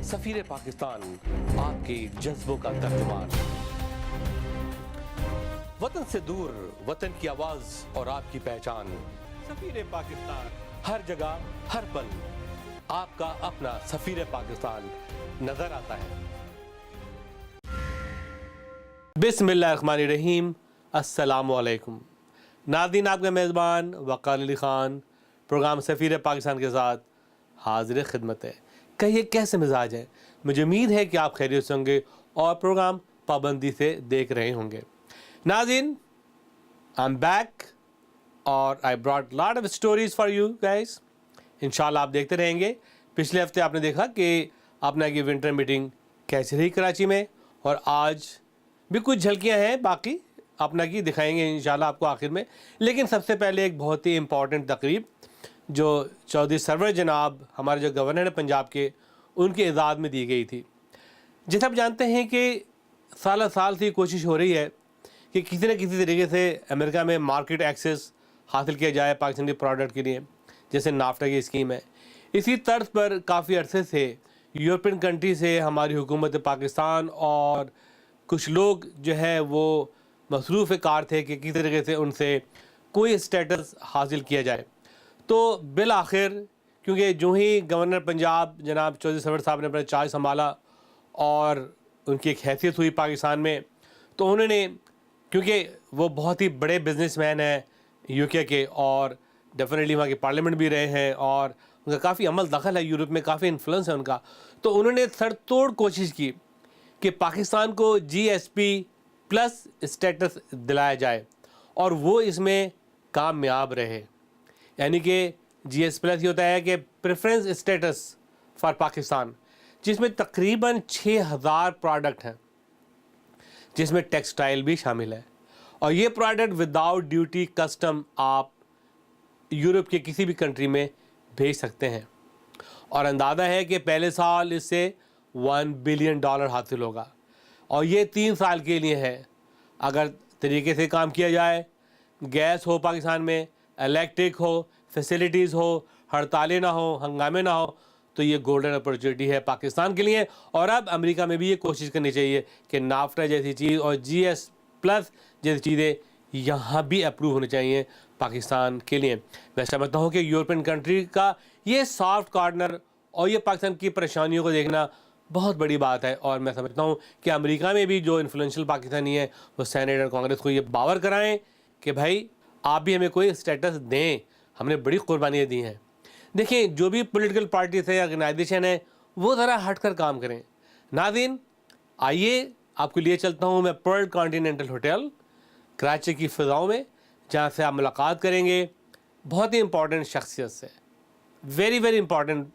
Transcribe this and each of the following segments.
सफीर पाकिस्तान, आपके जज्बों का तर्जुमान। वतन से दूर, वतन की आवाज और आपकी पहचान। सफीर पाकिस्तान, हर जगह हर पल आपका अपना सफीर पाकिस्तान नजर आता है। बिस्मिल्लाहिर्रहमानिर्रहीम, अस्सलामुअलैकुम। नाज़रीन, आपका मेज़बान वक़ार अली ख़ान प्रोग्राम सफ़ीर पाकिस्तान के साथ हाज़िर खिदमत है। कहिए कैसे मिजाज है? मुझे उम्मीद है कि आप खैरियत से होंगे और प्रोग्राम पाबंदी से देख रहे होंगे। नाज़रीन, आई एम बैक और I brought lot of stories for you guys. इंशाल्लाह आप देखते रहेंगे। पिछले हफ्ते आपने देखा कि अपना की विंटर मीटिंग कैसी रही कराची में, और आज भी कुछ झलकियां हैं, बाकी अपना की दिखाएंगे इंशाल्लाह आपको आखिर में। लेकिन सबसे पहले एक बहुत ही इम्पॉर्टेंट तकरीब जो चौधरी सरवर जनाब, हमारे जो गवर्नर हैं पंजाब के, उनके इजाज़त में दी गई थी। जैसे आप जानते हैं कि साल से कोशिश हो रही है कि किसी न किसी तरीके से अमेरिका में मार्केट एक्सेस हासिल किया जाए पाकिस्तानी प्रोडक्ट के लिए, जैसे नाफ्टा की स्कीम है। इसी तर्ज पर काफ़ी अरसे से यूरोपियन कंट्री से हमारी हुकूमत पाकिस्तान और कुछ लोग जो है वो मसरूफ़ कार थे कि किसी तरीके से उनसे कोई स्टेटस हासिल किया जाए। तो बिल आखिर, क्योंकि जो ही गवर्नर पंजाब जनाब चौधरी सरवर साहब ने अपना चार्ज संभाला और उनकी एक हैसियत हुई पाकिस्तान में, तो उन्होंने, क्योंकि वो बहुत ही बड़े बिजनेसमैन हैं यूके के और डेफिनेटली वहाँ के पार्लियामेंट भी रहे हैं और उनका काफ़ी अमल दखल है यूरोप में, काफ़ी इन्फ्लुएंस है उनका, तो उन्होंने सरतोड़ कोशिश की कि पाकिस्तान को GSP प्लस स्टेटस दिलाया जाए और वो इसमें कामयाब रहे। यानी कि GSP प्लस ये होता है कि प्रेफरेंस स्टेटस फॉर पाकिस्तान, जिसमें तकरीबन 6000 प्रोडक्ट हैं, जिसमें टेक्सटाइल भी शामिल है। और ये प्रोडक्ट विदाउट ड्यूटी कस्टम आप यूरोप के किसी भी कंट्री में भेज सकते हैं। और अंदाज़ा है कि पहले साल इससे $1 बिलियन हासिल होगा और ये 3 साल के लिए है। अगर तरीके से काम किया जाए, गैस हो पाकिस्तान में, इलेक्ट्रिक हो, फैसिलिटीज़ हो, हड़तालें ना हो, हंगामे ना हो, तो ये गोल्डन अपॉर्चुनिटी है पाकिस्तान के लिए। और अब अमेरिका में भी ये कोशिश करनी चाहिए कि नाफ्टा जैसी चीज़ और GS प्लस जैसी चीज़ें यहाँ भी अप्रूव होनी चाहिए पाकिस्तान के लिए। मैं समझता हूँ कि यूरोपियन कंट्री का ये सॉफ्ट कॉर्नर और ये पाकिस्तान की परेशानियों को देखना बहुत बड़ी बात है। और मैं समझता हूँ कि अमेरिका में भी जो इन्फ्लुएंशियल पाकिस्तानी है वो सेनेट और कांग्रेस को ये बावर कराएं कि भाई आप भी हमें कोई स्टेटस दें, हमने बड़ी कुर्बानियाँ दी हैं। देखिए, जो भी पॉलिटिकल पार्टीज है, ऑर्गेनाइजेशन है, वो ज़रा हट कर काम करें। नाज़रीन, आइए आपके लिए चलता हूँ मैं पर्ल कॉन्टिनेंटल होटल कराची की फ़िज़ाओं में, जहाँ से आप मुलाकात करेंगे बहुत ही इंपॉर्टेंट शख्सियत से। Very very important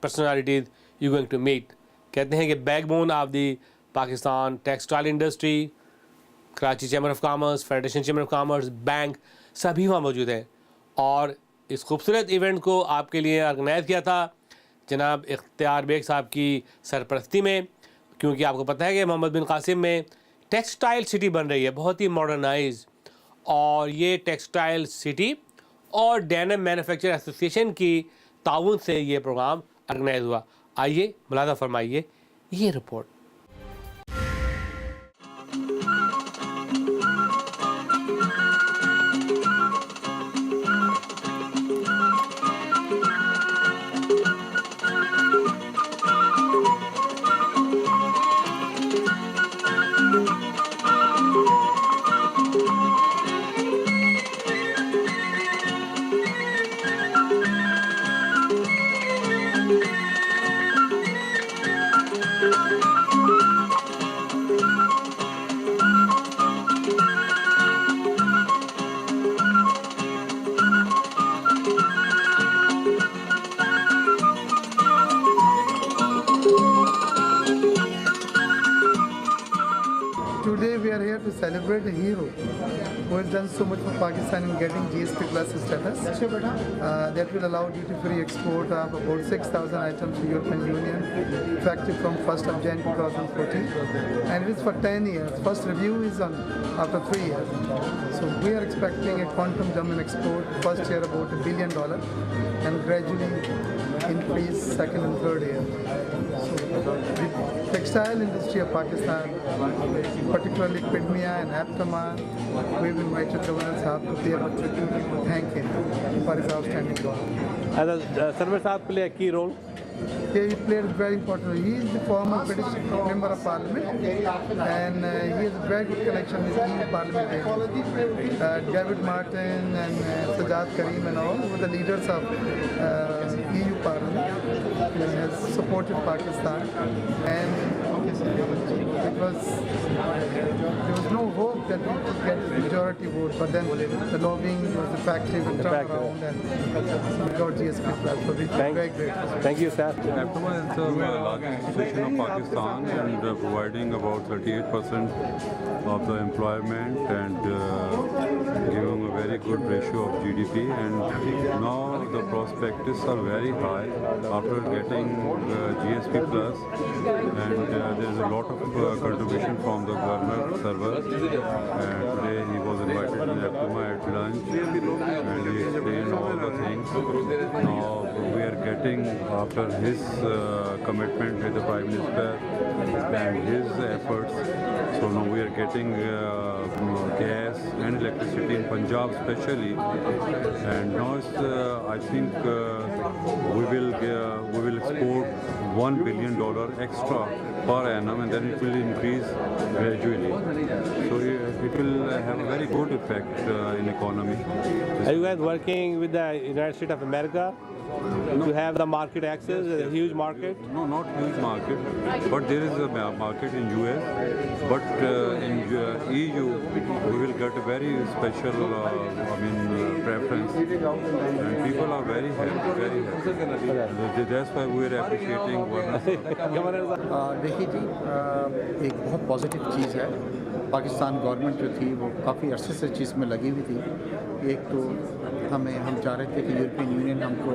personalities you going to meet. कहते हैं कि backbone of the Pakistan textile industry, Karachi chamber of commerce, federation chamber of commerce, bank, सभी वहाँ मौजूद हैं। और इस खूबसूरत इवेंट को आपके लिए ऑर्गेनाइज़ किया था जनाब इख्तियार बेग साहब की सरपरस्ती में, क्योंकि आपको पता है कि मोहम्मद बिन कासिम में टेक्सटाइल सिटी बन रही है, बहुत ही मॉडर्नाइज। और ये टेक्सटाइल सिटी और डेनिम मैन्युफैक्चर एसोसिएशन की ताउन से ये प्रोग्राम ऑर्गेनाइज हुआ। आइए मुलाज़ा फरमाइए ये report. Today we are here to celebrate a hero who has done so much for Pakistan in getting GSP plus status. That will allow duty-free export of about 6,000 items to European Union, effective from 1st of January 2014. And it is for 10 years. First review is on after 3 years. So we are expecting a quantum jump in export. First year about $1 billion and gradually increase second and third year. So textile industry of Pakistan, particularly Pidmia and Aptaman, we've invited Governor Sahab to pay a tribute to thank him for his outstanding work. Sarwar Saab play a key role. Yeah, he played a very important role. He is the former British Member of Parliament and he has a very good connection with EU Parliament. David Martin and Sajjad Karim and all were the leaders of EU Parliament. He has supported Pakistan and there was no hope that we could get the majority vote, but then the lobbying was the factory we turned around and we got GSP Plus, so we are very grateful. Thank you, sir. Aptoma is the largest institution of Pakistan and providing about 38% of the employment and giving a very good ratio of GDP. And now the prospectus are very high after getting GSP Plus, and there is a lot of contribution from the Governor Sarwar. And today he was invited to Aptoma at lunch and he explained all the things. Now we are getting, after his commitment with the Prime Minister and his efforts, so now we are getting gas and electricity in Punjab especially, and now it's, I think we will export $1 billion extra per annum, and then it will increase gradually. So it will have a very good effect in economy. Are you guys working with the United States of America to have the market access, a huge market? No, not huge market, but there is a market in US. But in EU, we will get a very special, preference, and people are very happy, very happy. That's why we are appreciating देखिए जी, एक बहुत positive चीज़ है। Pakistan government जो थी वो काफ़ी अरसे से चीज़ में लगी हुई थी। एक तो हम चाह रहे थे कि यूरोपियन यूनियन हमको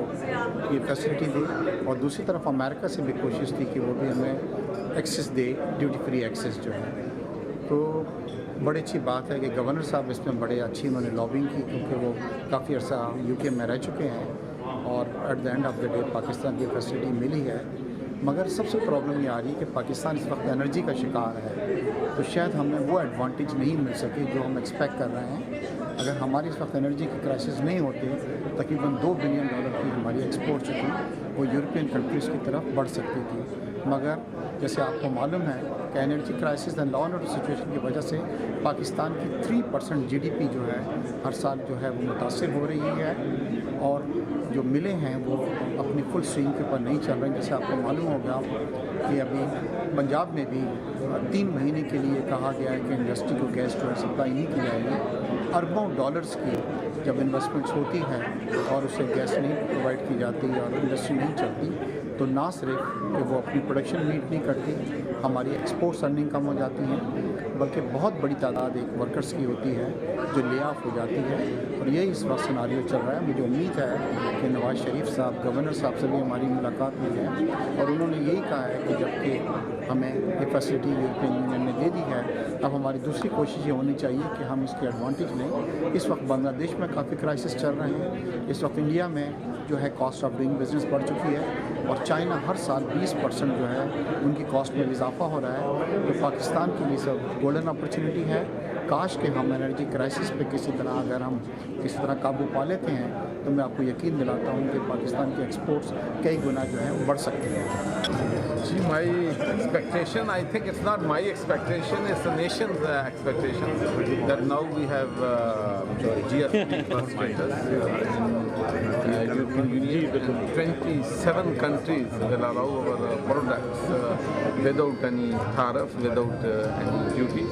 ये फैसिलिटी दे, और दूसरी तरफ अमेरिका से भी कोशिश थी कि वो भी हमें एक्सेस दे, ड्यूटी फ्री एक्सेस जो है। तो बड़ी अच्छी बात है कि गवर्नर साहब इसमें बड़े अच्छी उन्होंने लॉबिंग की, क्योंकि वो काफ़ी अर्सा UK में रह चुके हैं और at the end of the day Pakistan की फैसिलिटी मिली है। मगर सबसे प्रॉब्लम ये आ रही है कि पाकिस्तान इस वक्त एनर्जी का शिकार है, तो शायद हमें वो एडवांटेज नहीं मिल सके जो हम एक्सपेक्ट कर रहे हैं। अगर हमारी इस वक्त एनर्जी की क्राइसिस नहीं होती, तकरीबन $2 बिलियन की हमारी एक्सपोर्ट जो थी वो यूरोपियन कंट्रीज़ की तरफ बढ़ सकती थी। मगर जैसे आपको मालूम है कि energy crisis and law and order situation की वजह से पाकिस्तान की 3% GDP जो है हर साल जो है वो मुतासिर हो रही है, और जो मिले हैं वो अपनी फुल स्विंग के ऊपर नहीं चल रहे हैं। जैसे आपको मालूम होगा कि अभी पंजाब में भी 3 महीने के लिए कहा गया है कि इंडस्ट्री को गैस जो है सप्लाई नहीं की जाएगी। अरबों डॉलर्स की जब इन्वेस्टमेंट्स होती हैं और उसे गैस नहीं प्रोवाइड की जाती और इंडस्ट्री नहीं चलती, तो ना सिर्फ कि वो अपनी प्रोडक्शन मीट नहीं करती, हमारी एक्सपोर्ट्स अर्निंग कम हो जाती हैं, बल्कि बहुत बड़ी तादाद एक वर्कर्स की होती है जो ले ऑफ हो जाती है। और यही इस वक्त सिनारियो चल रहा है। मुझे उम्मीद है कि नवाज़ शरीफ साहब, गवर्नर साहब से भी हमारी मुलाकात हुई है और उन्होंने यही कहा है कि जबकि हमें ये फैसिलिटी यूरोपियन यूनियन ने दे दी है, अब हमारी दूसरी कोशिश ये होनी चाहिए कि हम इसकी एडवांटेज लें। इस वक्त बांग्लादेश में काफ़ी क्राइसिस चल रहे हैं, इस वक्त इंडिया में जो है कॉस्ट ऑफ डूइंग बिजनेस बढ़ चुकी है, और चाइना हर साल 20% जो है उनकी कॉस्ट में इजाफा हो रहा है। तो पाकिस्तान के लिए सब गोल्डन अपॉर्चुनिटी है। काश कि हम एनर्जी क्राइसिस पे किसी तरह काबू पा लेते हैं, तो मैं आपको यकीन दिलाता हूँ कि पाकिस्तान के एक्सपोर्ट्स कई गुना जो है वो बढ़ सकते हैं। See, my expectation, I think it's not my expectation, it's the nation's expectation that now we have GSP plus status. European Union and 27 countries will allow our products without any tariff, without any duty.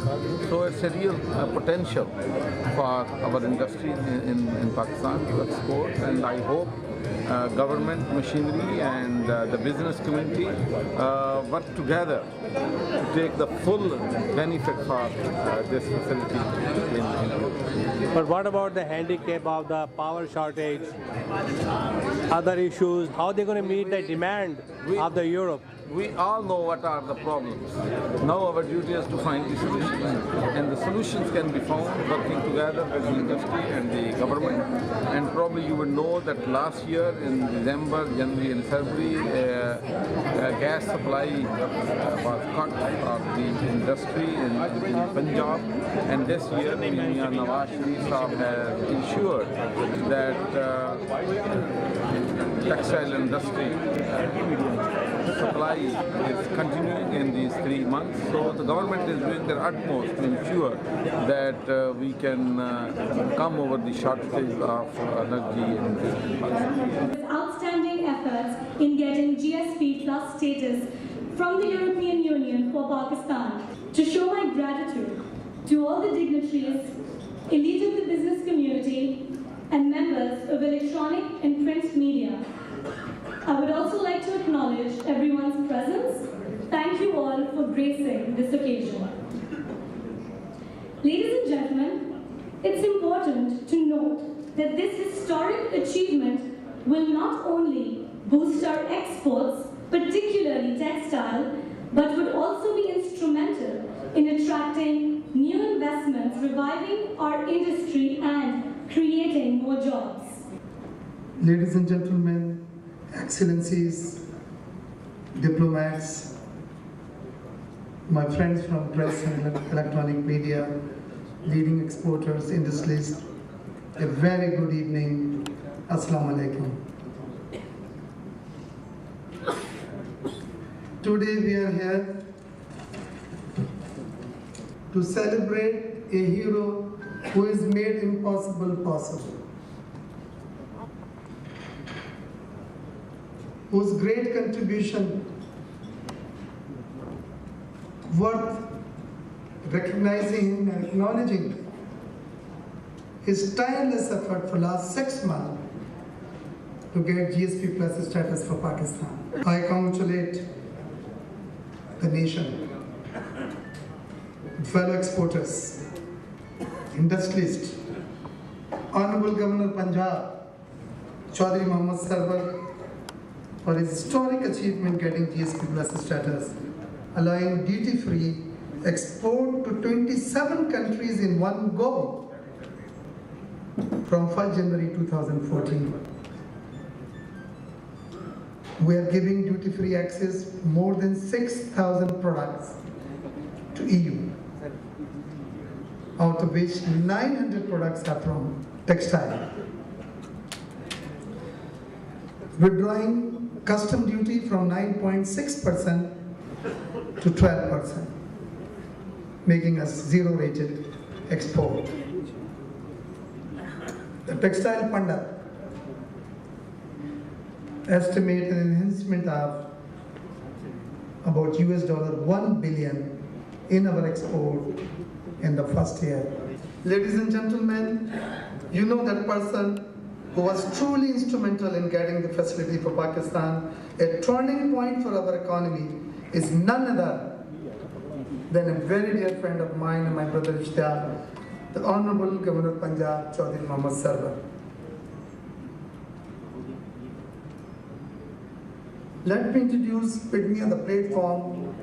So it's a real potential for our industry in Pakistan to export, and I hope government machinery and the business community work together to take the full benefit for this facility in But what about the handicap of the power shortage, other issues? How are they going to meet the demand of the Europe? we all know what are the problems. Now our duty is to find the solutions, and the solutions can be found working together with the industry and the government. And probably you would know that last year in December, January and February, gas supply was cut of the industry in Punjab, and this year Mian Nawaz Sharif Saab has ensured that textile industry supply is continuing in these 3 months. So the government is doing their utmost to ensure that we can come over the shortage of energy in Pakistan. Outstanding efforts in getting GSP Plus status from the European Union for Pakistan. To show my gratitude to all the dignitaries, elite of the business community, and members of electronic and print media, I would also like to acknowledge everyone's presence. Thank you all for gracing this occasion. Ladies and gentlemen, it's important to note that this historic achievement will not only boost our exports, particularly textile, but would also be instrumental in attracting new investments, reviving our industry and creating more jobs. Ladies and gentlemen, excellencies, diplomats, my friends from press and electronic media, leading exporters, industrialists, a very good evening. Assalamu alaikum. Today we are here to celebrate a hero who has made impossible possible, whose great contribution worth recognizing him and acknowledging his tireless effort for last 6 months to get GSP Plus status for Pakistan. I congratulate the nation, fellow exporters, industrialists, Honorable Governor Punjab, Chaudhry Mohammad Sarwar, for his historic achievement getting GSP Plus status, allowing duty-free export to 27 countries in one go from 1st January 2014. We are giving duty-free access more than 6,000 products to EU, out of which 900 products are from textile. Withdrawing custom duty from 9.6% to 12%, making us zero-rated export. The textile pundit estimate an enhancement of about $1 billion in our export in the first year. Ladies and gentlemen, you know that person who was truly instrumental in getting the facility for Pakistan, a turning point for our economy, is none other than a very dear friend of mine and my brother Ishtiyaq, the Honorable Governor of Punjab, Chaudhry Mohammad Sarwar. Let me introduce PIDMEA, the platform,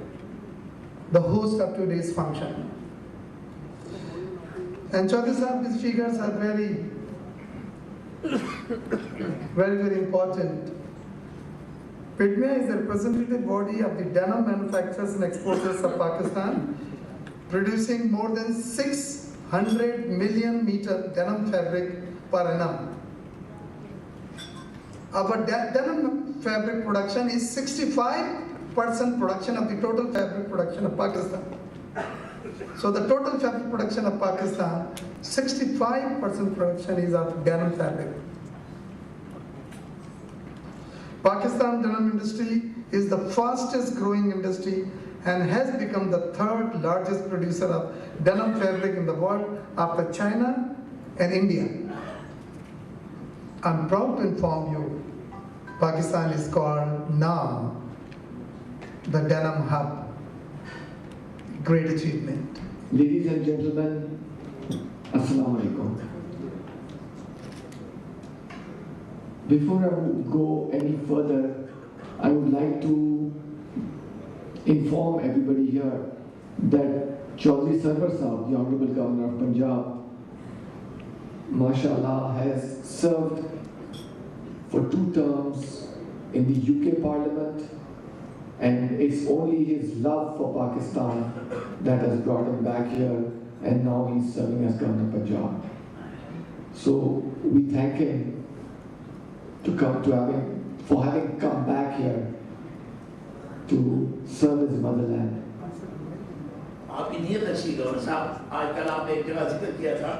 the host of today's function. And Chaudhry Sahab, these figures are very, very important. PIDMEA is a representative body of the denim manufacturers and exporters of Pakistan, producing more than 600 million meter denim fabric per annum. Our denim fabric production is 65% production of the total fabric production of Pakistan. So the total fabric production of Pakistan, 65% production is of denim fabric. Pakistan denim industry is the fastest growing industry and has become the third largest producer of denim fabric in the world after China and India. I'm proud to inform you, Pakistan is called now the denim hub. Great achievement. Ladies and gentlemen, Assalamu alaikum. Before I go any further, I would like to inform everybody here that Chaudhry Sarwar Sahab, the Honorable Governor of Punjab, mashallah, has served for 2 terms in the UK Parliament, and it's only his love for Pakistan that has brought him back here, and now he's serving as Governor of Punjab. So we thank him for having come back here to serve his motherland. आपकी नीयत अच्छी governor साहब, आज कल आपने एक जगह जिक्र किया था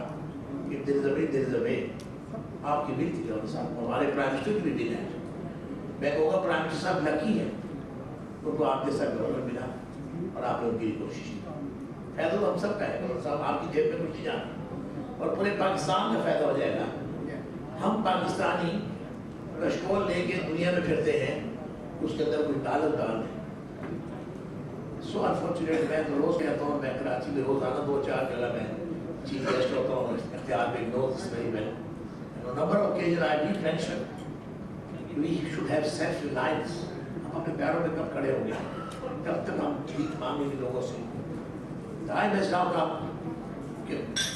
कि there is a way. आपकी विल थी गवर्नर साहब, हमारे प्राइम मिनिस्टर की भी विल है. मैं कहूँगा प्राइम मिनिस्टर साहब लकी है, उनको आप जैसा गवर्नर मिला और आपने उनकी कोशिश की. फायदा तो हम सब का है गवर्नर साहब, आपकी जेब में कुछ नहीं जाना और पूरे पाकिस्तान का फायदा हो जाएगा. हम पाकिस्तानी कशकोल लेके दुनिया में फिरते हैं, उसके अंदर कोई ताल्लुकात नहीं. सो अनफॉर्चुनेट, मैं तो रोज़ कहता हूँ, मैं कराची में रोज़ाना 2-4 जगह में चीफ गेस्ट होता हूँ, इख्तियार में notes very well. Number of occasion I did mention we should have self reliance. हम अपने पैरों पे कब खड़े होंगे, कब तक हम भीख मांगेंगे लोगों से. टाइम हैज नाउ कम कि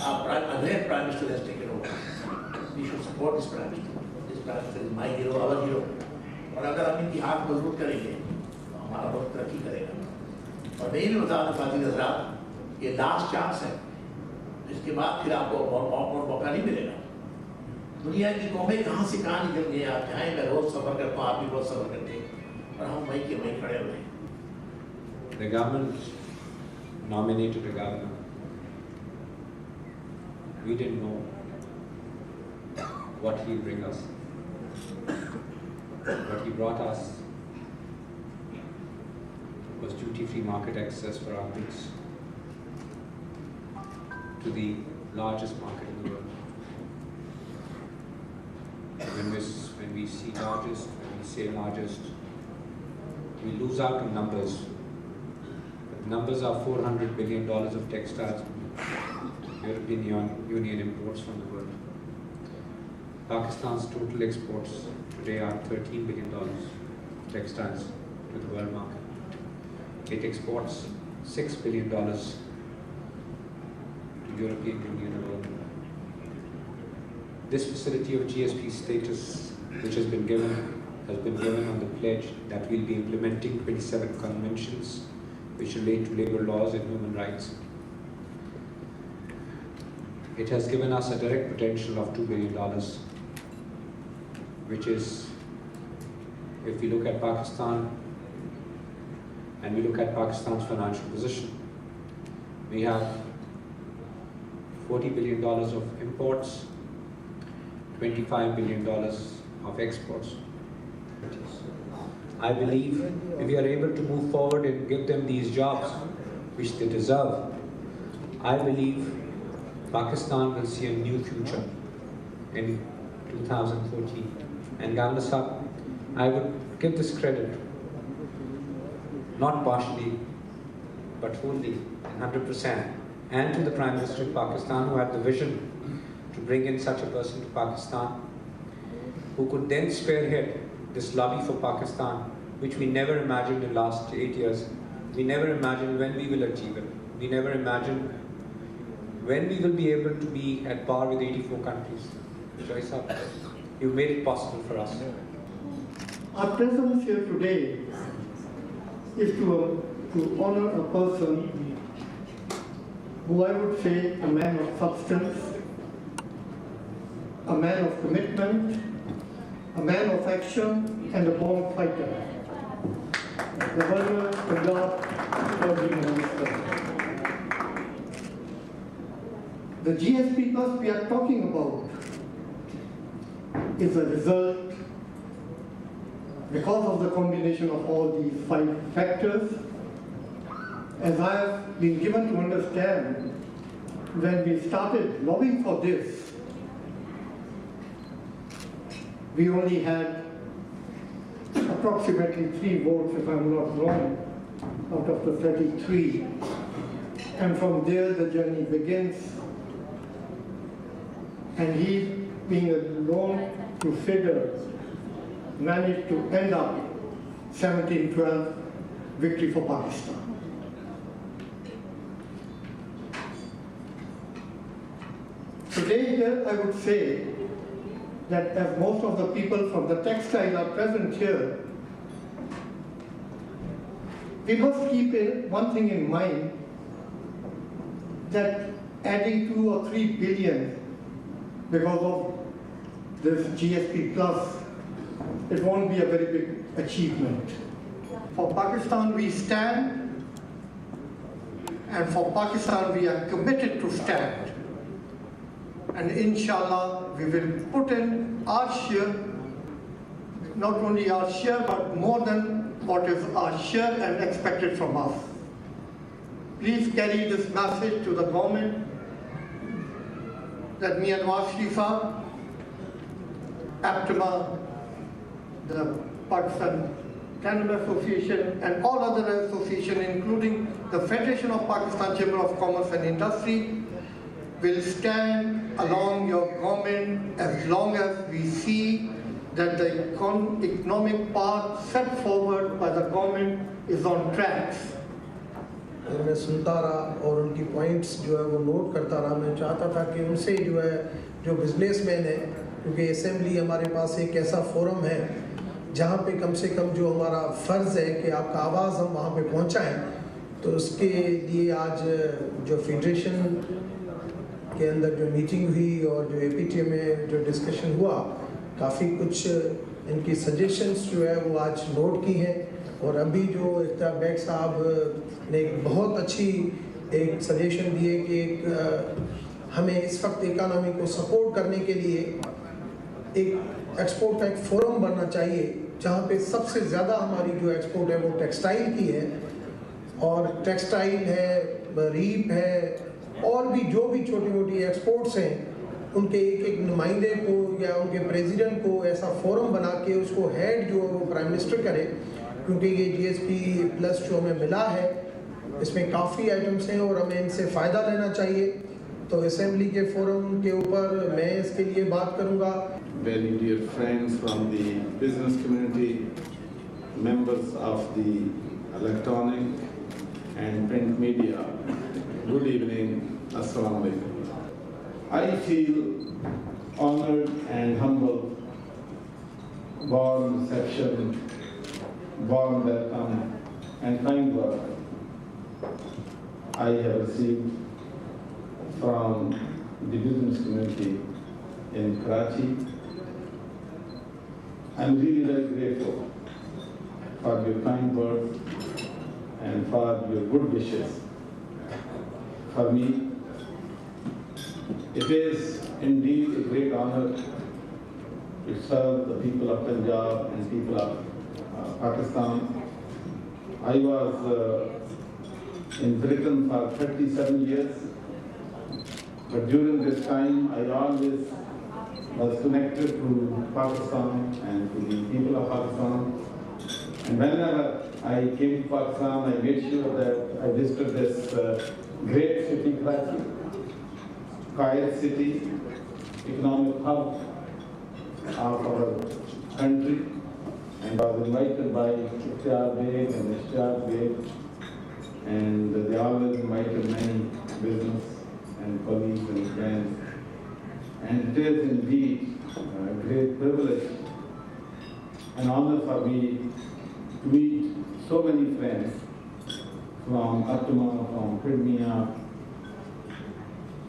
आप again prime minister has taken over. We should support this prime minister. This prime minister is my hero, our hero. और अगर हम इनकी हाथ मजबूत करेंगे तो हमारा बहुत तरक्की करेगा. और मैं ये भी बताना चाहती हूँ हज़रात, ये लास्ट चांस है, इसके बाद फिर आपको और मौका नहीं मिलेगा. दुनिया की कौमें कहाँ से कहाँ निकल गई. आप चाहें, मैं रोज़ सफ़र करता हूँ, आप भी बहुत सफ़र करते हैं, और हम वहीं के वहीं खड़े हुए हैं. The government nominated a governor. We didn't know what he'd bring us, but he brought us was duty-free market access for our goods to the largest market in the world. When we see largest, when we say largest, we lose out on numbers. But numbers are $400 billion of textiles European Union imports from the world. Pakistan's total exports today are $13 billion textiles to the world market. It exports $6 billion to European Union alone. This facility of GSP status, which has been given on the pledge that we'll be implementing 27 conventions which relate to labor laws and human rights. It has given us a direct potential of $2 billion, which is, if we look at Pakistan and we look at Pakistan's financial position, we have $40 billion of imports, $25 billion of exports. I believe if we are able to move forward and give them these jobs, which they deserve, I believe Pakistan will see a new future in 2014. And Governor Sahab, I would give this credit, not partially, but fully, 100%, and to the Prime Minister of Pakistan, who had the vision to bring in such a person to Pakistan, who could then spearhead this lobby for Pakistan, which we never imagined in the last 8 years. We never imagined when we will achieve it. We never imagined when we will be able to be at par with 84 countries. Joy Sahab, you made it possible for us. Our presence here today is to honor a person who I would say a man of substance, a man of commitment, a man of action, and a born fighter. The Governor of Punjab, Chaudhry Minister. The GSP Plus we are talking about is a result because of the combination of all these 5 factors. As I have been given to understand, when we started lobbying for this, we only had approximately 3 votes, if I'm not wrong, out of the 33. And from there the journey begins. And he, being a lone crusader, managed to end up 1712 victory for Pakistan. Today here I would say that as most of the people from the textile are present here, we must keep one thing in mind, that adding 2 or 3 billion because of this GSP Plus, it won't be a very big achievement. For Pakistan we stand, and for Pakistan we are committed to stand. And inshallah we will put in our share, not only our share but more than what is our share and expected from us. Please carry this message to the government that Mian Nawaz Sharif Sahab, APTMA, the Pakistan Tannery Association and all other associations, including the Federation of Pakistan Chamber of Commerce and Industry, will stand along your government as long as we see that the economic path set forward by the government is on tracks. मैं सुनता रहा और उनकी points जो है वो note करता रहा। मैं चाहता था कि उनसे जो है जो बिजनेसमैन है, क्योंकि असेंबली हमारे पास एक ऐसा फोरम है जहाँ पे कम से कम जो हमारा फ़र्ज़ है कि आपका आवाज़ हम वहाँ पे पहुँचाएँ, तो उसके लिए आज जो फेडरेशन के अंदर जो मीटिंग हुई और जो APTA में जो डिस्कशन हुआ, काफ़ी कुछ इनकी सजेशंस जो है वो आज नोट की हैं। और अभी जो इफ्तार बेग साहब ने एक बहुत अच्छी एक सजेशन दी है कि हमें इस वक्त इकानमी को सपोर्ट करने के लिए एक एक्सपोर्ट का एक फोरम बनना चाहिए जहाँ पे सबसे ज़्यादा हमारी जो एक्सपोर्ट है वो टेक्सटाइल की है, और टेक्सटाइल है, रीप है, और भी जो भी छोटी मोटी एक्सपोर्ट्स हैं उनके एक नुमाइंदे को या उनके प्रेसिडेंट को ऐसा फोरम बना के उसको हेड जो वो प्राइम मिनिस्टर करे, क्योंकि ये GSP प्लस जो हमें मिला है इसमें काफ़ी आइटम्स हैं और हमें इनसे फ़ायदा लेना चाहिए। तो असेंबली के फोरम के ऊपर मैं इसके लिए बात करूँगा। Very dear friends from the business community, members of the electronic and print media, good evening, Assalamu alaikum. I feel honored and humbled, warm reception, warm welcome and kind word I have received from the business community in Karachi. I'm really very grateful for your kind words and for your good wishes. For me, it is indeed a great honor to serve the people of Punjab and people of Pakistan. I was in Britain for 37 years, but during this time I always was connected to Pakistan and to the people of Pakistan. And whenever I came to Pakistan, I made sure that I visited this great city, Karachi, quiet city, economic hub of our country, and was invited by Iftikhar Beg and Ishtiaq Beg, and they always invited many business and colleagues and friends. And it is indeed a great privilege and honor for me to meet so many friends from APTMA, from Crimea,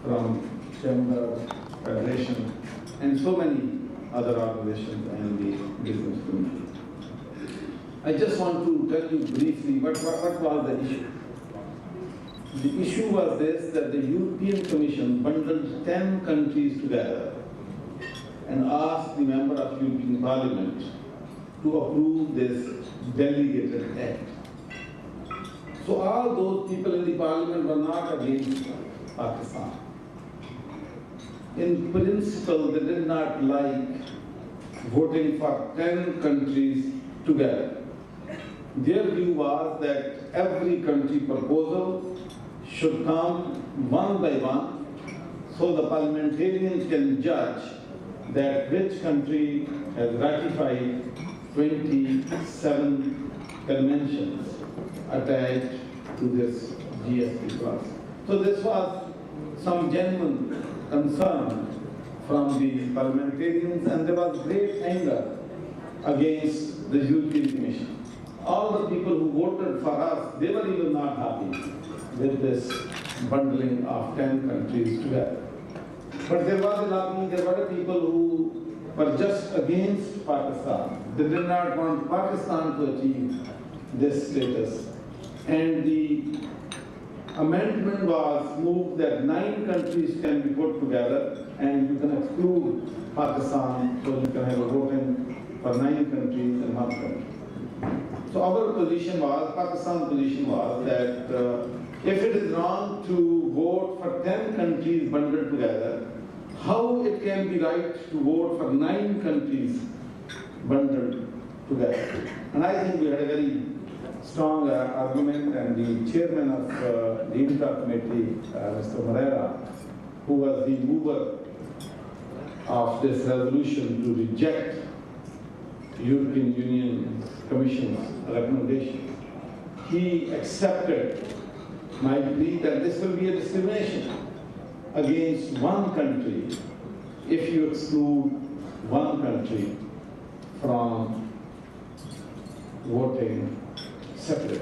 from Chamber, Federation, and so many other organizations and the business community. I just want to tell you briefly what was the issue. The issue was this, that the European Commission bundled 10 countries together and asked the member of European Parliament to approve this delegated act. So all those people in the Parliament were not against Pakistan. In principle, they did not like voting for 10 countries together. Their view was that every country proposal should come one by one, so the parliamentarians can judge that which country has ratified 27 conventions attached to this GSP Plus. So this was some genuine concern from the parliamentarians, and there was great anger against the European Commission. All the people who voted for us, they were even not happy with this bundling of 10 countries together. But there was an argument, there were people who were just against Pakistan. They did not want Pakistan to achieve this status. And the amendment was moved that 9 countries can be put together and you can exclude Pakistan, so you can have a voting for 9 countries and 1 country. So our position was, Pakistan's position was that if it is wrong to vote for 10 countries bundled together, how it can be right to vote for 9 countries bundled together? And I think we had a very strong argument, and the chairman of the INTA committee, Mr. Moreira, who was the mover of this resolution to reject European Union Commission's recommendation, he accepted my plea that this will be a discrimination against 1 country if you exclude 1 country from voting separately.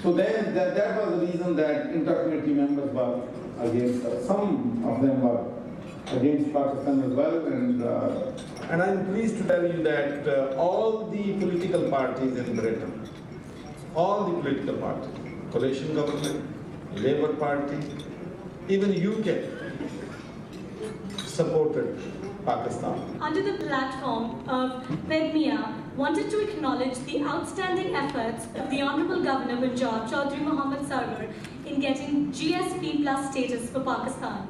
So then that was the reason that inter-committee members were against us. Some of them were against Pakistan as well, and I'm pleased to tell you that all the political parties in Britain, all the political parties, coalition government, Labour Party, even UK, supported Pakistan. Under the platform of PEDMIA, wanted to acknowledge the outstanding efforts of the Honourable Governor Punjab, Chaudhry Mohammad Sarwar, in getting GSP Plus status for Pakistan.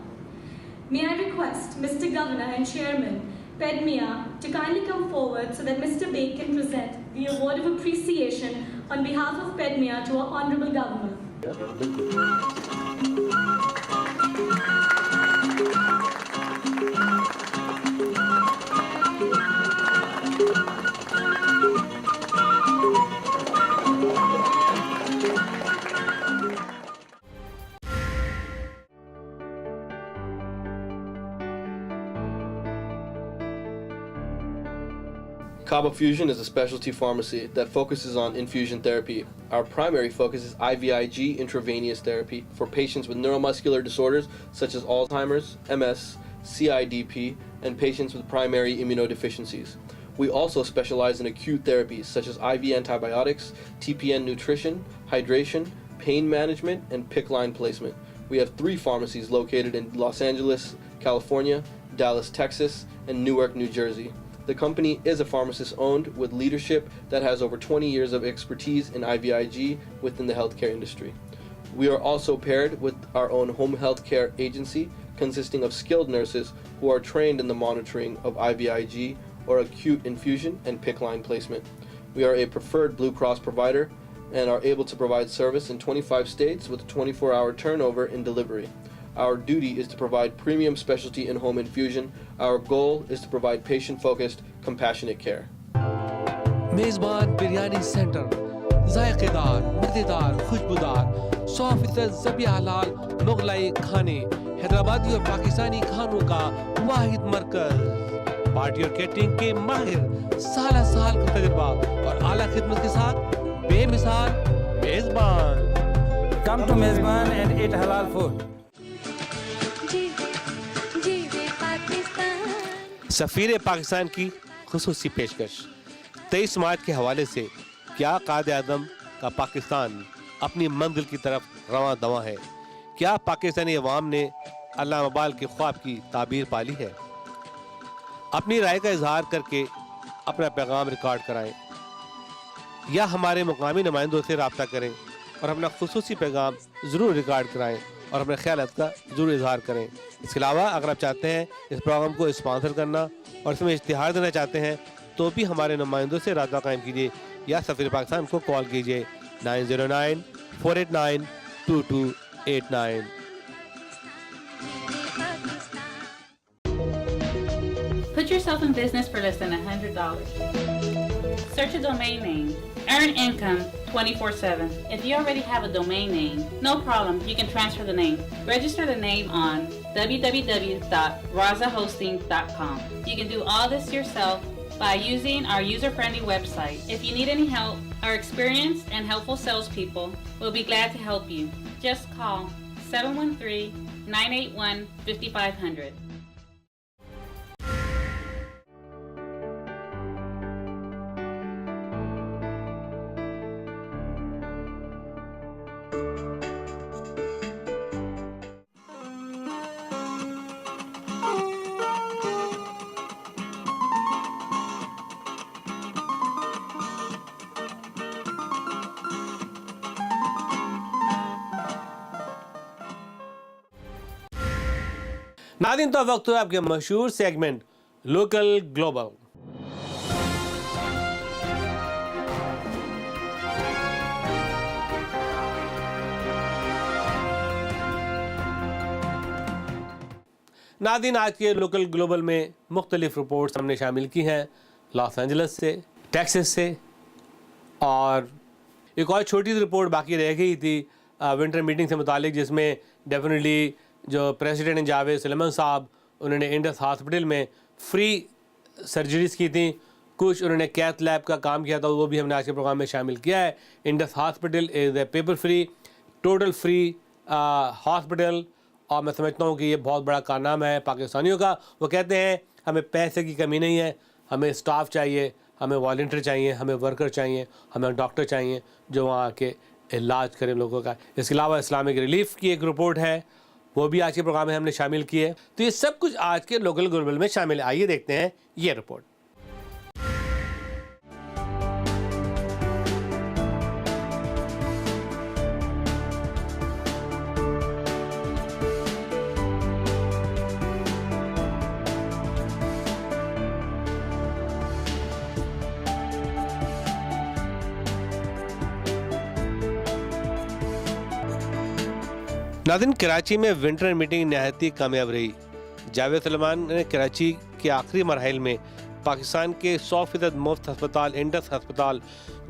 May I request Mr. Governor and Chairman PEDMIA to kindly come forward so that Mr. Beg can present the award of appreciation on behalf of PEDMIA to our Honourable Governor. Kaba Fusion is a specialty pharmacy that focuses on infusion therapy. Our primary focus is IVIG intravenous therapy for patients with neuromuscular disorders such as Alzheimer's, MS, CIDP, and patients with primary immunodeficiencies. We also specialize in acute therapies such as IV antibiotics, TPN nutrition, hydration, pain management, and PICC line placement. We have 3 pharmacies located in Los Angeles, California, Dallas, Texas, and Newark, New Jersey. The company is a pharmacist owned with leadership that has over 20 years of expertise in IVIG within the healthcare industry. We are also paired with our own home health care agency consisting of skilled nurses who are trained in the monitoring of IVIG or acute infusion and PICC line placement. We are a preferred Blue Cross provider and are able to provide service in 25 states with a 24-hour turnover in delivery. Our duty is to provide premium specialty in-home infusion. Our goal is to provide patient-focused, compassionate care. मेज़बान biryani centre जायकेदार, मज़ेदार, खुशबूदार, 100% ज़बी हलाल मुगलाई खाने, हैदराबादी और पाकिस्तानी खानों का वाहिद मरकज़, party और catering के माहिर, साल का तजुर्बा और आला खिदमत के साथ बेमिसाल मेज़बान. Come to मेज़बान and eat halal food. सफ़ीर पाकिस्तान की खुसूसी पेशकश 23 मार्च के हवाले से क्या कायदे आज़म का पाकिस्तान अपनी मंजिल की तरफ रवां दवा है? क्या पाकिस्तानी अवाम ने अल्लामा इक़बाल के ख्वाब की ताबीर पाली है? अपनी राय का इजहार करके अपना पैगाम रिकॉर्ड कराएं या हमारे मुकामी नुमाइंदों से रब्ता करें और अपना खुसूसी पैगाम ज़रूर रिकॉर्ड कराएं और अपने ख्यालात का ज़रूर इजहार करें. इसके अलावा अगर आप चाहते हैं इस प्रोग्राम को स्पॉन्सर करना और इसमें इश्तिहार देना चाहते हैं तो भी हमारे नुमाइंदों से रब्ता कायम कीजिए या सफ़ीर पाकिस्तान को कॉल कीजिए 909-489-2289. Put yourself in business for less than $100. Search a domain name. Earn income 24/7. If you already have a domain name, no problem, you can transfer the name. Register the name on www.razahosting.com. You can do all this yourself by using our user-friendly website. If you need any help, our experienced and helpful salespeople will be glad to help you. Just call 713-981-5500. नाज़रीन, तो वक्त है आपके मशहूर segment local global. नाज़रीन, आज के local global में मुख्तलिफ रिपोर्ट्स हमने शामिल की हैं लॉस एंजल्स से, टेक्सास से, और एक और छोटी सी रिपोर्ट बाकी रह गई थी विंटर मीटिंग से मुतालिक, जिसमें डेफिनेटली जो प्रेसिडेंट जावेद सुलेमान साहब, उन्होंने इंडस हॉस्पिटल में फ्री सर्जरीज़ की थी, कुछ उन्होंने कैथ लैब का काम किया था, वो भी हमने आज के प्रोग्राम में शामिल किया है। Indus hospital is a paper free, total free hospital, और मैं समझता हूँ कि ये बहुत बड़ा कारनामा है पाकिस्तानियों का। वो कहते हैं हमें पैसे की कमी नहीं है, हमें स्टाफ चाहिए, हमें वॉलंटियर चाहिए, हमें वर्कर चाहिए, हमें डॉक्टर चाहिए जो वहाँ आके इलाज करें लोगों का। इसके अलावा इस्लामिक रिलीफ की एक रिपोर्ट है, वो भी आज के प्रोग्राम में हमने शामिल की है। तो ये सब कुछ आज के लोकल ग्लोबल में शामिल है। आइए देखते हैं ये रिपोर्ट। नाज़रीन, कराची में विंटर मीटिंग नहायत ही कामयाब रही। जावेद सुलेमान ने कराची के आखिरी मरहल में पाकिस्तान के 100% मुफ्त हस्पताल इंडस हस्पताल,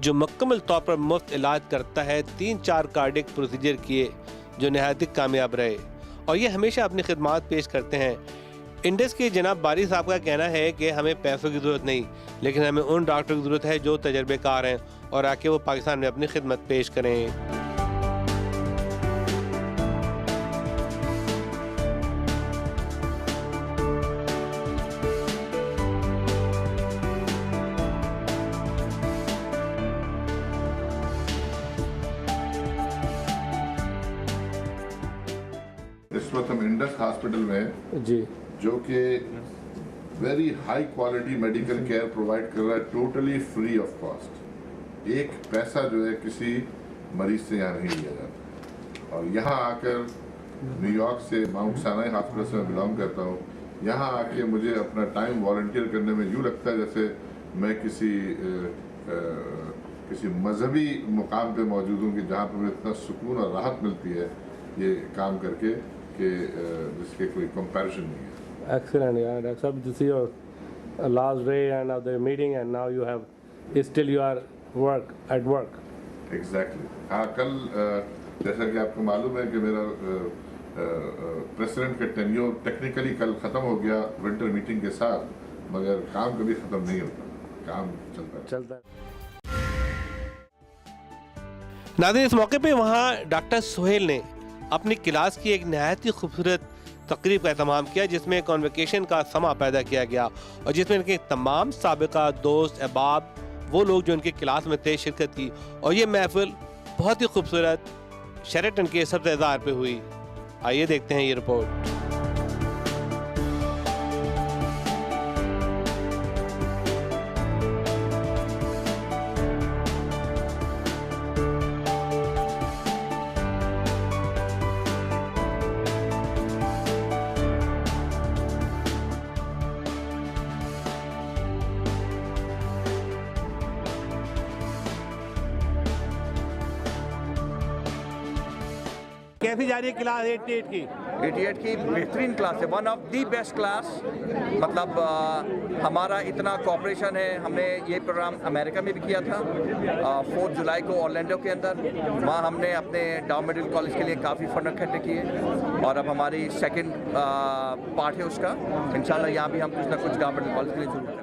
जो मुकम्मल तौर पर मुफ्त इलाज करता है, 3-4 कार्डिक प्रोसीजर किए जो नहायत ही कामयाब रहे, और ये हमेशा अपनी खिदमात पेश करते हैं। इंडस के जनाब बारी साहब का कहना है कि हमें पैसों की ज़रूरत नहीं, लेकिन हमें उन डॉक्टर की ज़रूरत है जो तजर्बेकार हैं और आके वो पाकिस्तान में अपनी खिदमत पेश करें। इस वक्त हम इंडस हॉस्पिटल में जी, जो कि very high quality medical care provide कर रहा है, टोटली फ्री ऑफ कॉस्ट। एक पैसा जो है किसी मरीज से यहाँ नहीं लिया जाता। और यहाँ आकर न्यूयॉर्क से माउंट सानाई हॉस्पिटल से मैं बिलोंग करता हूँ, यहाँ आके मुझे अपना टाइम वॉलंटियर करने में यूँ लगता है जैसे मैं किसी मजहबी मुकाम पे मौजूद हूँ, कि जहाँ पर मुझे इतना सुकून और राहत मिलती है ये काम करके कि जिसके कोई कंपैरिजन नहीं है। Excellent, yeah. That's up to see your last day and of the meeting, and now you have still you are at work. Exactly. हाँ, कल जैसा कि आपको मालूम है कि मेरा प्रेसिडेंट का टेन्योर टेक्निकली कल ख़त्म हो गया विंटर मीटिंग के साथ, मगर काम कभी ख़त्म नहीं होता, काम चलता है। नाज़रीन, इस मौके पे वहाँ डॉक्टर सोहेल ने अपनी क्लास की एक नहायत ही खूबसूरत तकरीब का एहतमाम किया, जिसमें कॉन्वोकेशन का समा पैदा किया गया और जिसमें इनके तमाम साबिका दोस्त अहबाब, वो लोग जो इनकी क्लास में थे, शिरकत की। और ये महफिल बहुत ही खूबसूरत शेरेटन के सब्ज़ेदार पे हुई। आइए देखते हैं ये रिपोर्ट। कैसी जा रही है क्लास 88 की? 88 की बेहतरीन क्लास है, one of the best class. मतलब हमारा इतना कॉपरेशन है। हमने ये प्रोग्राम अमेरिका में भी किया था 4 जुलाई को ऑरलैंडो के अंदर। वहाँ हमने अपने डाउ मिडिल कॉलेज के लिए काफ़ी फंड इकट्ठे किए और अब हमारी सेकंड पार्ट है उसका। इंशाल्लाह यहाँ भी हम कुछ ना कुछ डाउ मिडिल कॉलेज के लिए जरूर करें।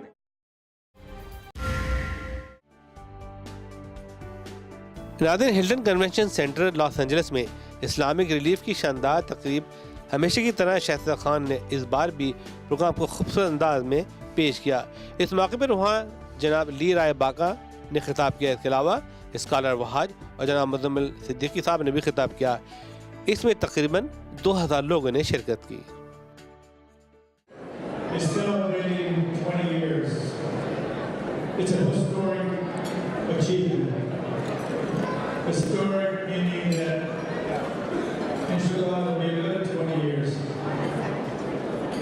Nadir, Hilton convention centre Los Angeles में इस्लामिक रिलीफ की शानदार तकरीब हमेशा की तरह शाहिद खान ने इस बार भी प्रोग्राम को खूबसूरत अंदाज में पेश किया। इस मौके पर वहाँ जनाब ली राय बाका ने खिताब किया। इसके अलावा स्कॉलर वहाज और जनाब मुजम्मिल सिद्दीकी साहब ने भी खिताब किया। इसमें तकरीबन 2000 लोगों ने शिरकत की। Historic meaning that inshallah will be another 20 years.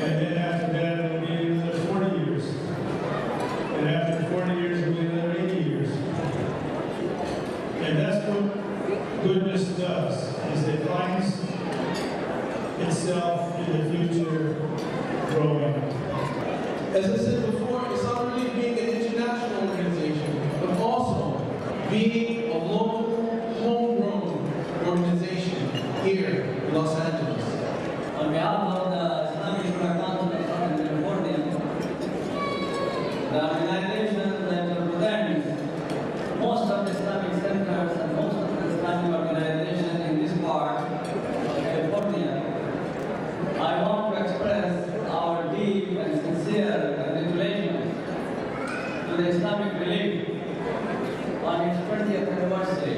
And then after that it will be another 40 years. And after 40 years it will be another 80 years. And that's what goodness does, is it finds itself in the future growing. As I said before, it's not really being an international organization, but also being a local organization here in Los Angeles. On behalf of the Islamic Shura Council of Southern California, the organization that represents most of the Islamic centers and most of the Islamic organizations in this part of California, I want to express our deep and sincere congratulations to the Islamic Relief on its 20th anniversary.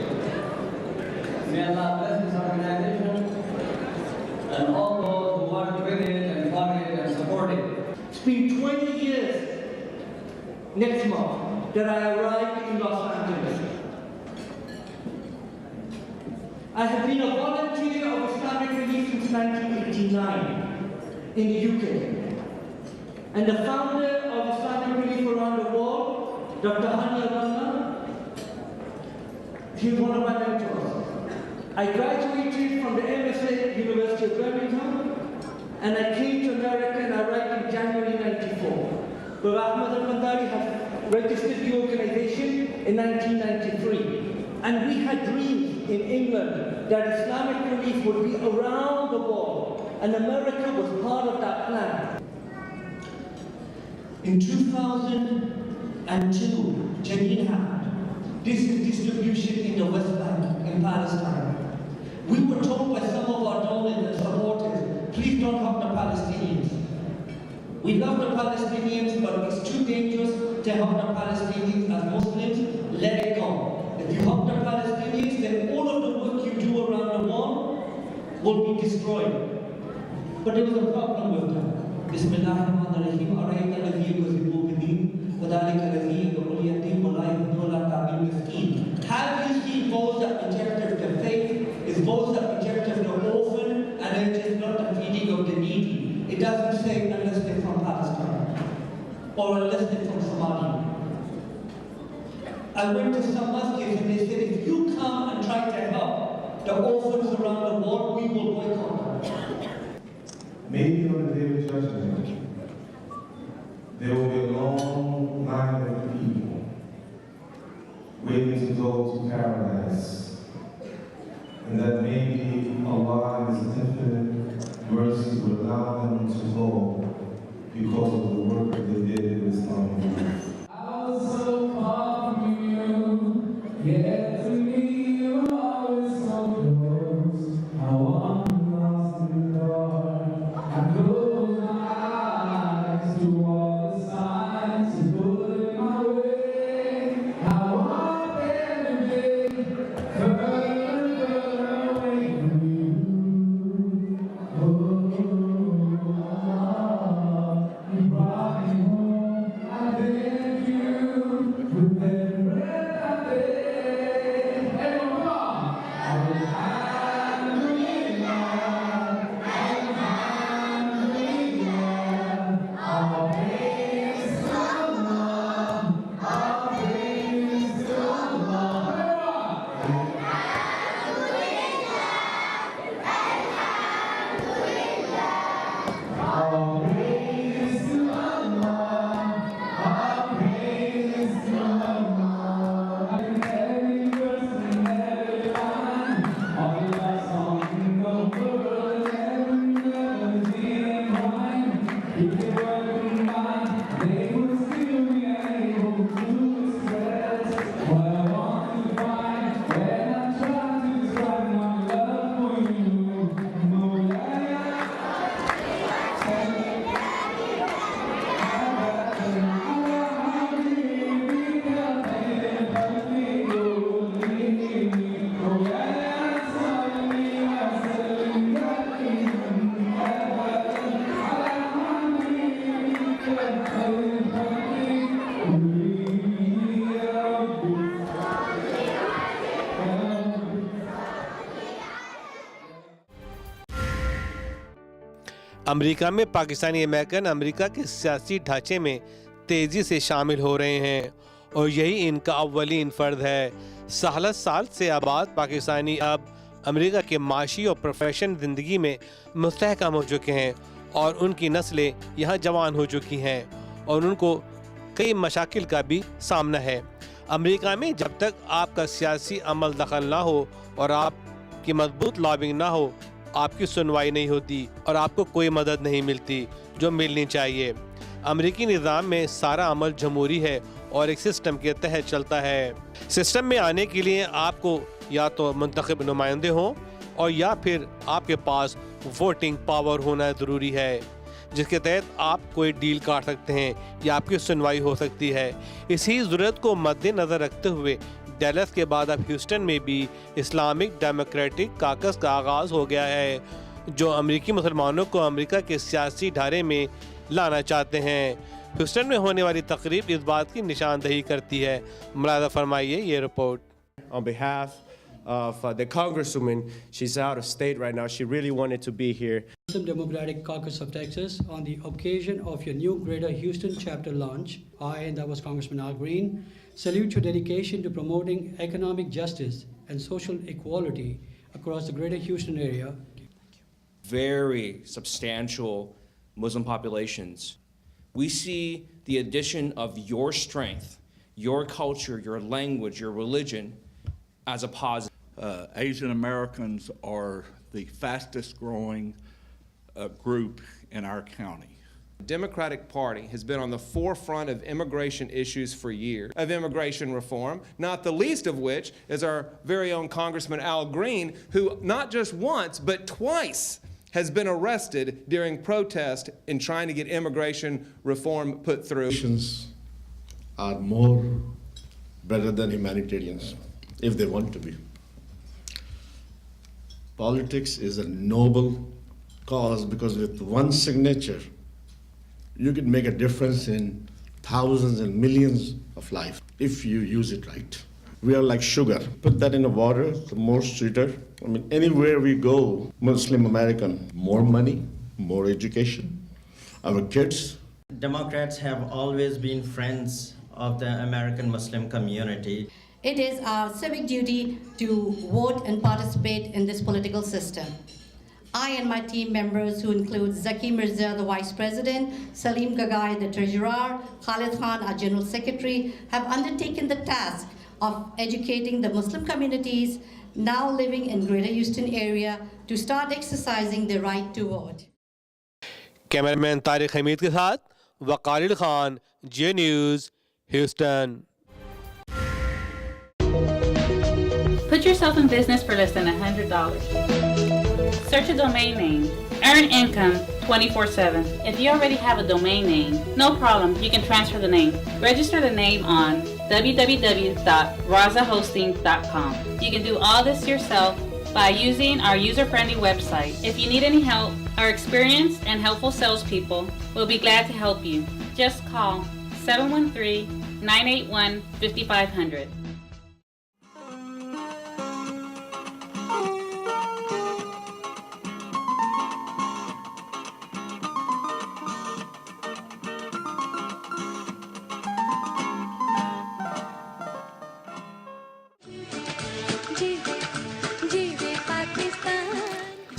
May Allah bless this organization and all those who work with it and fund it and support it. It's been 20 years next month that I arrived in Los Angeles. I have been a volunteer of Islamic Relief since 1989 in the UK. And the founder of Islamic Relief around the world, Dr. Hani Abdullah, he was one of my mentors. I graduated from the MSA at University of Birmingham, and I came to America and I arrived in January 94. But Ahmad al-Mandari had registered the organization in 1993. And we had dreams in England that Islamic Relief would be around the world, and America was part of that plan. In 2002, Janine happened. This is distribution in the West Bank, in Palestine. We were told by some of our donors and supporters, please don't help the Palestinians. We love the Palestinians, but it's too dangerous to help the Palestinians as Muslims. Let it go. If you help the Palestinians, then all of the work you do around the world will be destroyed. But there was a problem with them. Bismillahirrahmanirrahim. Arayta alladhi yukazibu bidin, wadhalika alladhi yad'u al-yatim wa la yahdhu ala ta'bil miskin. Have you seen those that rejected the faith? Is those that rejected the orphan, and it is not the feeding of the needy. It doesn't say unless they're from Palestine or unless they're from Somalia. I went to some masjids and they said, if you come and try to help the orphans around the world, we will boycott them. Maybe on the day of judgment, there will be a long line of people waiting to go to paradise. And that maybe Allah in His infinite mercy will allow them to go because of the work that they did in Islam. I was so far from you, yet to me you were always so close. How I'm lost in the dark. I close my eyes to all the signs you put in my way. How I'm every day further away from you. Oh, you brought me home. I've been America में Pakistani American America के सियासी ढांचे में तेज़ी से शामिल हो रहे हैं और यही इनका अव्वलीन फ़र्ज है। साल से आबाद पाकिस्तानी अब अमेरिका के माशी और प्रोफेशन ज़िंदगी में मुस्तहकम हो चुके हैं और उनकी नस्लें यहाँ जवान हो चुकी हैं और उनको कई मशाकिल का भी सामना है। अमेरिका में जब तक आपका सियासी अमल दखल ना हो और आपकी मजबूत लॉबिंग ना हो, आपकी सुनवाई नहीं होती और आपको कोई मदद नहीं मिलती जो मिलनी चाहिए। अमेरिकी निज़ाम में सारा अमल जमहूरी है और एक सिस्टम के तहत चलता है। सिस्टम में आने के लिए आपको या तो मुंतखब नुमाइंदे हों और या फिर आपके पास वोटिंग पावर होना ज़रूरी है, जिसके तहत आप कोई डील काट सकते हैं या आपकी सुनवाई हो सकती है। इसी ज़रूरत को मद्देनज़र रखते हुए डैलस के बाद अब ह्यूस्टन में भी इस्लामिक डेमोक्रेटिक काकस का आगाज़ हो गया है, जो अमेरिकी मुसलमानों को अमेरिका के सियासी ढारे में लाना चाहते हैं। ह्यूस्टन में होने वाली तकरीब इस बात की निशानदही करती है। मुलाज़ा फरमाइए ये report. On behalf of the Congresswoman, she's out of state right now. She really wanted to be here. Muslim Democratic Caucus of Texas, on the occasion of your new Greater Houston chapter launch, I, and that was Congressman Al Green, salute your dedication to promoting economic justice and social equality across the Greater Houston area. Very substantial Muslim populations. We see the addition of your strength, your culture, your language, your religion as a positive. Asian Americans are the fastest growing group in our county. The Democratic Party has been on the forefront of immigration issues for years, of immigration reform, not the least of which is our very own Congressman Al Green, who not just once, but twice has been arrested during protest in trying to get immigration reform put through. Nations are more better than humanitarians, if they want to be. Politics is a noble cause because with one signature, you can make a difference in thousands and millions of lives if you use it right. We are like sugar. Put that in the water, the more sweeter. I mean, anywhere we go, Muslim American, more money, more education. Our kids. Democrats have always been friends of the American Muslim community. It is our civic duty to vote and participate in this political system. I and my team members, who include Zaki Mirza, the Vice President, Salim Gagai, the Treasurer, Khalid Khan, our General Secretary, have undertaken the task of educating the Muslim communities now living in Greater Houston area to start exercising their right to vote. Cameraman Tariq Hameed के साथ Waqarul Khan, J news, Houston. Put yourself in business for less than $100. Search a domain name. Earn income 24/7. If you already have a domain name, no problem, you can transfer the name. Register the name on www.razahosting.com. You can do all this yourself by using our user-friendly website. If you need any help, our experienced and helpful salespeople will be glad to help you. Just call 713-981-5500.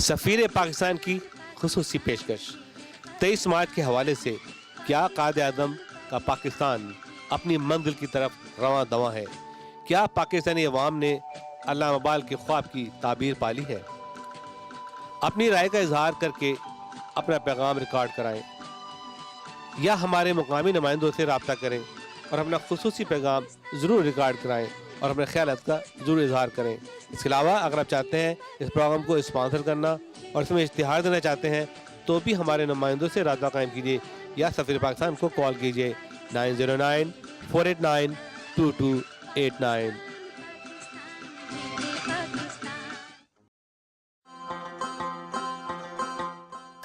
सफ़ीर पाकिस्तान की खुसूसी पेशकश 23 मार्च के हवाले से क्या कायद-ए-आज़म का पाकिस्तान अपनी मंजिल की तरफ रवां दवा है? क्या पाकिस्तानी अवाम ने अल्लामा इक़बाल के ख्वाब की ताबीर पाली है? अपनी राय का इजहार करके अपना पैगाम रिकॉर्ड कराएं या हमारे मुकामी नुमाइंदों से रब्ता करें और अपना खुसूसी पैगाम ज़रूर रिकॉर्ड कराएं और अपने ख्यालात का ज़रूर इजहार करें। इसके अलावा अगर आप चाहते हैं इस प्रोग्राम को स्पॉन्सर करना और इसमें इश्तिहार देना चाहते हैं तो भी हमारे नुमाइंदों से रब्ता कायम कीजिए या सफ़ीर पाकिस्तान को कॉल कीजिए 909-489-2289।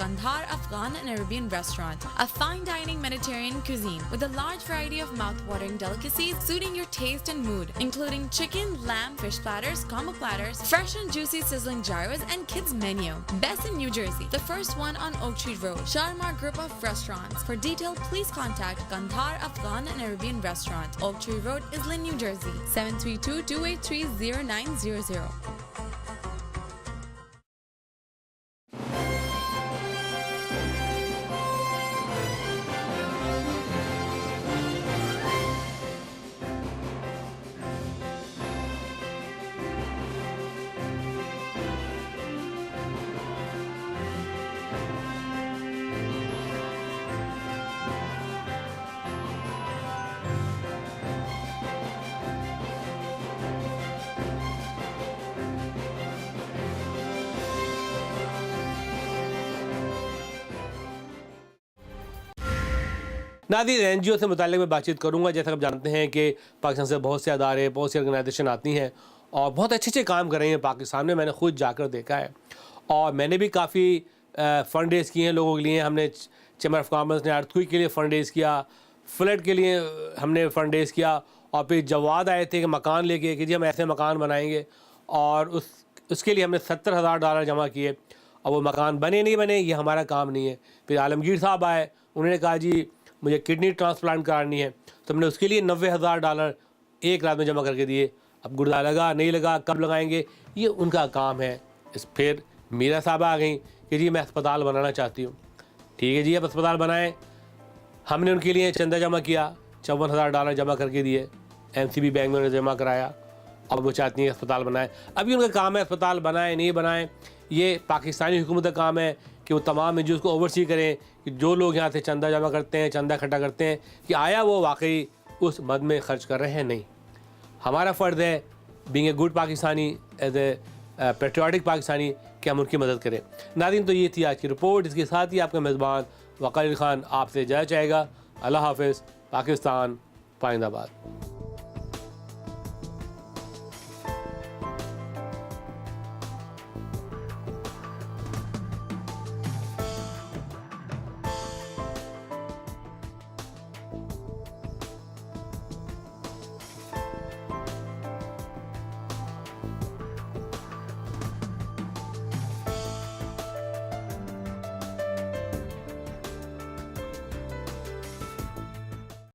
Kandahar Afghan and Arabian restaurant, a fine dining Mediterranean cuisine with a large variety of mouth-watering delicacies suiting your taste and mood, including chicken, lamb, fish platters, combo platters, fresh and juicy sizzling gyros, and kids menu. Best in New Jersey, the first one on Oak Tree Road. Sharmar Group of Restaurants. For detail, please contact Kandahar Afghan and Arabian restaurant, Oak Tree Road, Islin, New Jersey, 732-283-0900. नाज़रीन, NGO से मुताल्लिक़ मैं बातचीत करूँगा। जैसा आप जानते हैं कि पाकिस्तान से बहुत से अदारे, बहुत सी ऑर्गेनाइजेशन आती हैं और बहुत अच्छे काम कर रही हैं पाकिस्तान में। मैंने खुद जाकर देखा है और मैंने भी काफ़ी फ़ंड रेज़ किए हैं लोगों के लिए। हमने चैम्बर ऑफ कॉमर्स ने अर्थक्वेक के लिए फ़ंड रेज़ किया, फ्लड के लिए हमने फ़ंड रेज़ किया और फिर जवाद आए थे कि मकान लेके कि जी हम ऐसे मकान बनाएंगे और उसके लिए हमने $70,000 जमा किए और वो मकान बने नहीं बने, ये हमारा काम नहीं है। फिर आलमगीर साहब आए, उन्होंने कहा जी मुझे किडनी ट्रांसप्लांट करानी है, तो हमने उसके लिए $90,000 एक रात में जमा करके दिए। अब गुर्दा लगा नहीं लगा, कब लगाएंगे, ये उनका काम है। फिर मीरा साहब आ गई कि जी मैं अस्पताल बनाना चाहती हूँ। ठीक है जी, अब अस्पताल बनाएं। हमने उनके लिए चंदा जमा किया, $54,000 जमा करके दिए, MCB बैंक में उन्होंने जमा कराया। अब वो चाहती हैं अस्पताल बनाएं। अभी उनका काम है अस्पताल बनाएं नहीं बनाएं, ये पाकिस्तानी हुकूमत का काम है कि वो तमाम NGOs को ओवरसी करें कि जो लोग यहाँ से चंदा जमा करते हैं, चंदा इकट्ठा करते हैं, कि आया वो वाकई उस मद में ख़र्च कर रहे हैं नहीं। हमारा फ़र्ज़ है being a good Pakistani, as a patriotic Pakistani, कि हम उनकी मदद करें। नाज़रीन, तो ये थी आज की रिपोर्ट। इसके साथ ही आपका मेज़बान वक़ार अली ख़ान आपसे इजाज़त चाहेगा। अल्लाह हाफ़िज़। पाकिस्तान पाइंदाबाद।